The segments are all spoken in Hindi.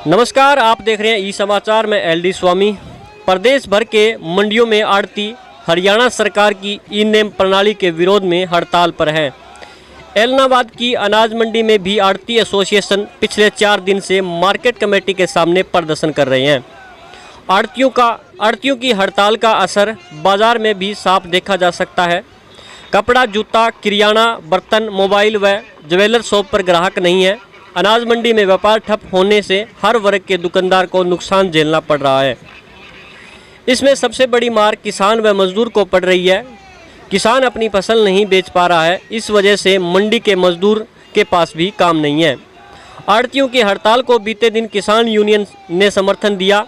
नमस्कार, आप देख रहे हैं ई समाचार में एलडी स्वामी। प्रदेश भर के मंडियों में आड़ती हरियाणा सरकार की ई नेम प्रणाली के विरोध में हड़ताल पर है। एलनाबाद की अनाज मंडी में भी आड़ती एसोसिएशन पिछले 4 दिन से मार्केट कमेटी के सामने प्रदर्शन कर रहे हैं। आड़तियों की हड़ताल का असर बाजार में भी साफ देखा जा सकता है। कपड़ा, जूता, किराना, बर्तन, मोबाइल व ज्वेलर शॉप पर ग्राहक नहीं है। अनाज मंडी में व्यापार ठप होने से हर वर्ग के दुकानदार को नुकसान झेलना पड़ रहा है। इसमें सबसे बड़ी मार किसान व मजदूर को पड़ रही है। किसान अपनी फसल नहीं बेच पा रहा है, इस वजह से मंडी के मजदूर के पास भी काम नहीं है। आड़तियों की हड़ताल को बीते दिन किसान यूनियन ने समर्थन दिया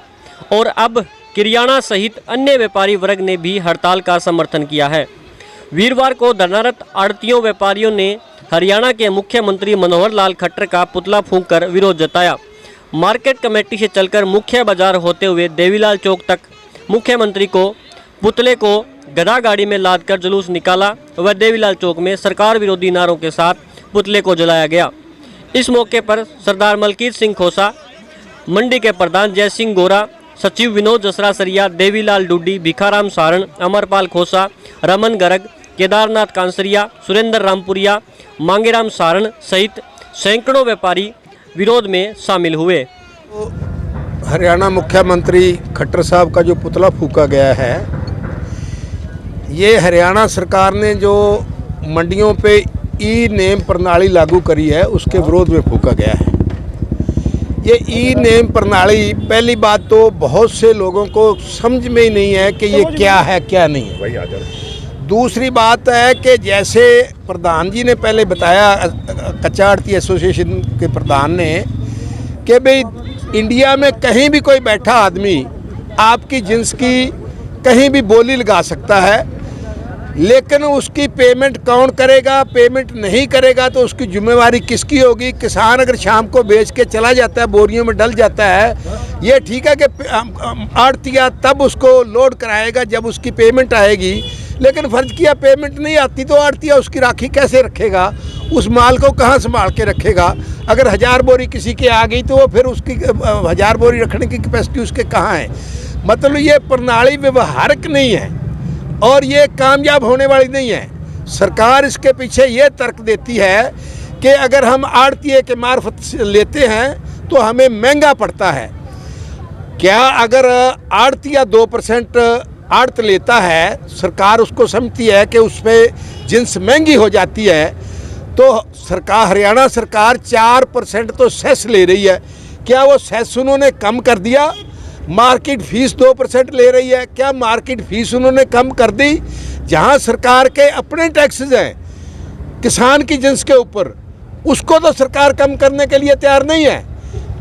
और अब किराना सहित अन्य व्यापारी वर्ग ने भी हड़ताल का समर्थन किया है। वीरवार को धरनारत आड़तियों व्यापारियों ने हरियाणा के मुख्यमंत्री मनोहर लाल खट्टर का पुतला फूंककर विरोध जताया। मार्केट कमेटी से चलकर मुख्य बाजार होते हुए देवीलाल चौक तक मुख्यमंत्री को पुतले को गधा गाड़ी में लादकर जुलूस निकाला व देवीलाल चौक में सरकार विरोधी नारों के साथ पुतले को जलाया गया। इस मौके पर सरदार मलकीत सिंह खोसा, मंडी के प्रधान जय सिंह गोरा, सचिव विनोद जसरा सरिया, देवीलाल डुड्डी, भिखाराम सारण, अमरपाल खोसा, रमन गर्ग, केदारनाथ कांसरिया, सुरेंद्र रामपुरिया, मांगेराम सारण सहित सैकड़ों व्यापारी विरोध में शामिल हुए। हरियाणा मुख्यमंत्री खट्टर साहब का जो पुतला फूंका गया है, ये हरियाणा सरकार ने जो मंडियों पे ई नेम प्रणाली लागू करी है उसके विरोध में फूंका गया है। ये ई नेम प्रणाली, पहली बात तो बहुत से लोगों को समझ में ही नहीं है कि ये क्या है क्या नहीं है। दूसरी बात है कि जैसे प्रधान जी ने पहले बताया, कच्चा आड़ती एसोसिएशन के प्रधान ने, कि भाई इंडिया में कहीं भी कोई बैठा आदमी आपकी जिन्स की कहीं भी बोली लगा सकता है, लेकिन उसकी पेमेंट कौन करेगा, पेमेंट नहीं करेगा तो उसकी जिम्मेवारी किसकी होगी। किसान अगर शाम को बेच के चला जाता है, बोरियों में डल जाता है, ये ठीक है कि आड़तिया तब उसको लोड कराएगा जब उसकी पेमेंट आएगी, लेकिन फर्ज किया पेमेंट नहीं आती तो आड़तिया उसकी राखी कैसे रखेगा, उस माल को कहाँ संभाल के रखेगा। अगर 1000 बोरी किसी के आ गई तो वो फिर उसकी 1000 बोरी रखने की कैपेसिटी उसके कहाँ है। मतलब ये प्रणाली व्यवहारिक नहीं है और ये कामयाब होने वाली नहीं है। सरकार इसके पीछे ये तर्क देती है कि अगर हम आड़तिये के मार्फत से लेते हैं तो हमें महंगा पड़ता है। क्या अगर आड़तिया 2% आड़त लेता है, सरकार उसको समझती है कि उस पर जिन्स महंगी हो जाती है, तो सरकार, हरियाणा सरकार 4% तो सेस ले रही है। क्या वो सेस उन्होंने कम कर दिया? मार्केट फीस 2% ले रही है, क्या मार्केट फीस उन्होंने कम कर दी? जहां सरकार के अपने टैक्सेस हैं किसान की जिन्स के ऊपर, उसको तो सरकार कम करने के लिए तैयार नहीं है।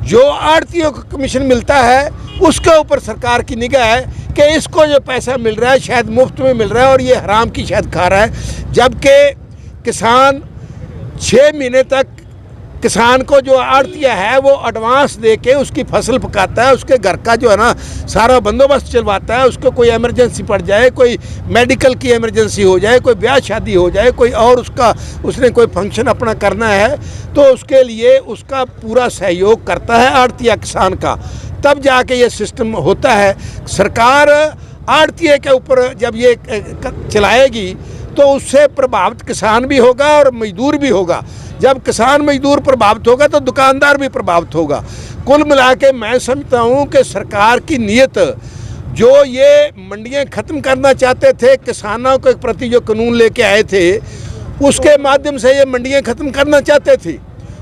जो आड़तियों को कमीशन मिलता है उसके ऊपर सरकार की निगाह है कि इसको जो पैसा मिल रहा है शायद मुफ्त में मिल रहा है और ये हराम की शायद खा रहा है। जबकि किसान 6 महीने तक किसान को जो आड़तिया है वो एडवांस दे के उसकी फसल पकाता है, उसके घर का जो है ना सारा बंदोबस्त चलवाता है। उसको कोई इमरजेंसी पड़ जाए, कोई मेडिकल की इमरजेंसी हो जाए, कोई ब्याह शादी हो जाए, कोई और उसने कोई फंक्शन अपना करना है तो उसके लिए उसका पूरा सहयोग करता है आड़तिया किसान का, तब जाके ये सिस्टम होता है। सरकार आड़तिये के ऊपर जब ये चलाएगी तो उससे प्रभावित किसान भी होगा और मजदूर भी होगा। जब किसान मजदूर प्रभावित होगा तो दुकानदार भी प्रभावित होगा। कुल मिला के मैं समझता हूँ कि सरकार की नीयत, जो ये मंडियाँ ख़त्म करना चाहते थे, किसानों के प्रति जो कानून लेके आए थे उसके माध्यम से ये मंडियाँ ख़त्म करना चाहते थे।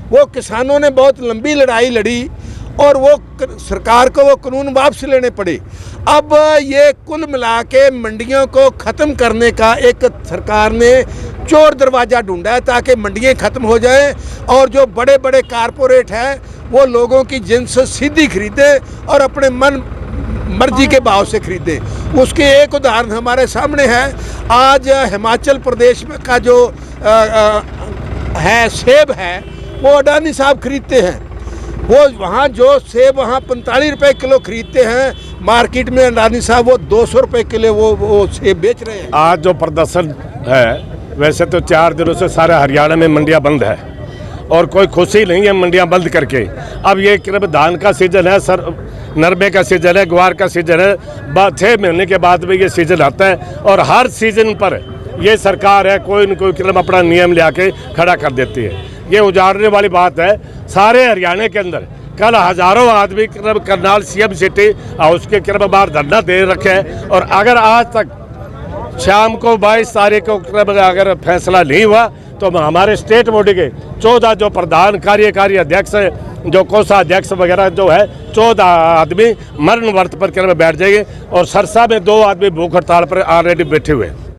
वो किसानों ने बहुत लंबी लड़ाई लड़ी और वो सरकार को वो कानून वापस लेने पड़े। अब ये कुल मिला के मंडियों को ख़त्म करने का एक सरकार ने चोर दरवाज़ा ढूंढा है ताकि मंडियाँ ख़त्म हो जाएं और जो बड़े बड़े कारपोरेट हैं वो लोगों की जिन्स सीधी खरीदें और अपने मन मर्जी के भाव से खरीदें। उसकी एक उदाहरण हमारे सामने है। आज हिमाचल प्रदेश में का जो है सेब है वो अडानी साहब खरीदते हैं। वो वहाँ जो सेब वहाँ 45 रुपये किलो खरीदते हैं, मार्केट में अडानी साहब वो 200 रुपये किलो वो सेब बेच रहे हैं। आज जो प्रदर्शन है, वैसे तो 4 दिनों से सारे हरियाणा में मंडियां बंद है और कोई खुशी नहीं है मंडियां बंद करके। अब ये कि धान का सीजन है, सर नरमे का सीजन है, ग्वार का सीजन है, 6 महीने के बाद में ये सीजन आता है और हर सीजन पर ये सरकार है कोई न कोई क्रम अपना नियम ले आके खड़ा कर देती है। ये उजाड़ने वाली बात है। सारे हरियाणा के अंदर कल हजारों आदमी करनाल CM सिटी हाउस के क्रम बाहर धरना दे रखे है और अगर आज तक शाम को 22 तारीख को अगर फैसला नहीं हुआ तो हमारे स्टेट बॉडी के 14 जो प्रधान कार्यकारी अध्यक्ष हैं, जो कोषाध्यक्ष वगैरह जो है 14 आदमी मरण व्रत पर बैठ जाएंगे और सरसा में 2 आदमी भूख हड़ताल पर ऑलरेडी बैठे हुए हैं।